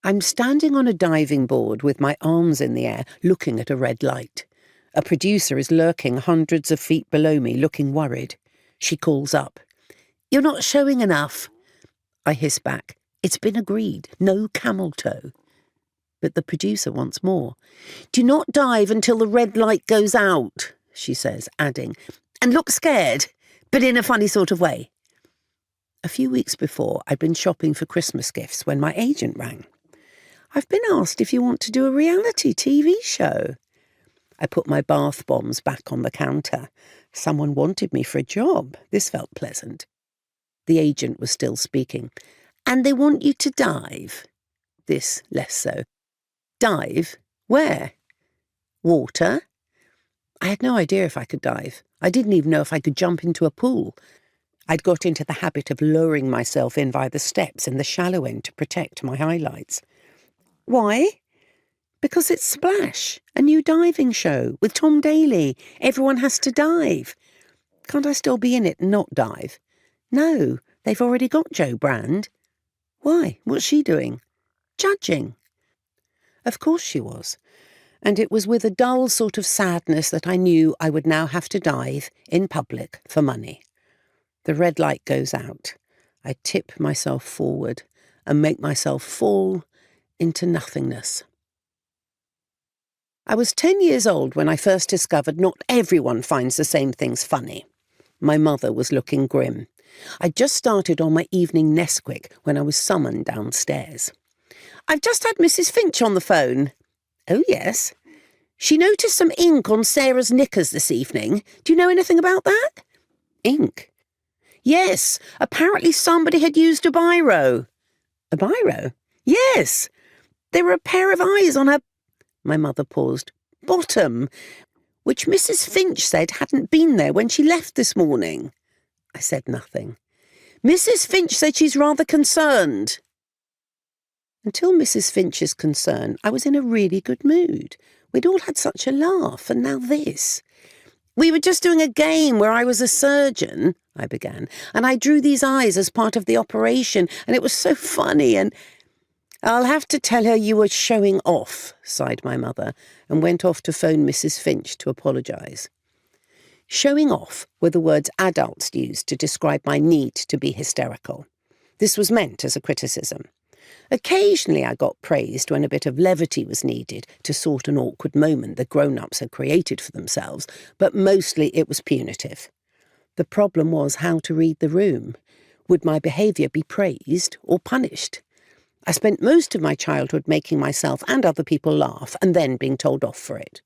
I'm standing on a diving board with my arms in the air, looking at a red light. A producer is lurking hundreds of feet below me, looking worried. She calls up. "You're not showing enough." I hiss back. "It's been agreed. No camel toe." But the producer wants more. "Do not dive until the red light goes out," she says, adding, "and look scared, but in a funny sort of way." A few weeks before, I'd been shopping for Christmas gifts when my agent rang. "I've been asked if you want to do a reality TV show." I put my bath bombs back on the counter. Someone wanted me for a job. This felt pleasant. The agent was still speaking. "And they want you to dive." This less so. "Dive? Where?" "Water." I had no idea if I could dive. I didn't even know if I could jump into a pool. I'd got into the habit of lowering myself in via the steps in the shallow end to protect my highlights. "Why?" "Because it's Splash, a new diving show with Tom Daly. Everyone has to dive." "Can't I still be in it and not dive?" "No, they've already got Jo Brand." "Why? What's she doing?" "Judging." Of course she was. And it was with a dull sort of sadness that I knew I would now have to dive in public for money. The red light goes out. I tip myself forward and make myself fall into nothingness. I was 10 years old when I first discovered not everyone finds the same things funny. My mother was looking grim. I'd just started on my evening Nesquik when I was summoned downstairs. "I've just had Mrs. Finch on the phone." "Oh, yes." "She noticed some ink on Sarah's knickers this evening. Do you know anything about that?" "Ink?" "Yes, apparently somebody had used a biro." "A biro?" "Yes. There were a pair of eyes on her—" My mother paused. "Bottom, which Mrs. Finch said hadn't been there when she left this morning." I said nothing. "Mrs. Finch said she's rather concerned." Until Mrs. Finch's concern, I was in a really good mood. We'd all had such a laugh, and now this. "We were just doing a game where I was a surgeon," I began, "and I drew these eyes as part of the operation, and it was so funny, and—" "I'll have to tell her you were showing off," sighed my mother, and went off to phone Mrs. Finch to apologise. Showing off were the words adults used to describe my need to be hysterical. This was meant as a criticism. Occasionally I got praised when a bit of levity was needed to sort an awkward moment the grown-ups had created for themselves, but mostly it was punitive. The problem was how to read the room. Would my behaviour be praised or punished? I spent most of my childhood making myself and other people laugh and then being told off for it.